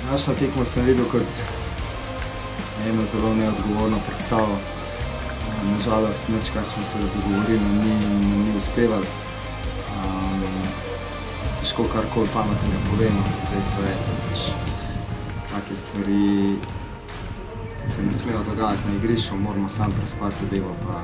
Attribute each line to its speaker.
Speaker 1: Današnjo tekmo sem videl kot eno zelo neodgovorno predstavo. Nažalost, nič, kar smo se dogovorili, ni uspevalo. Težko karkoli pametnega povemo. Dejstvo je, da take stvari se ne smejo dogajati na igrišču, moramo sam prespati zadevo pa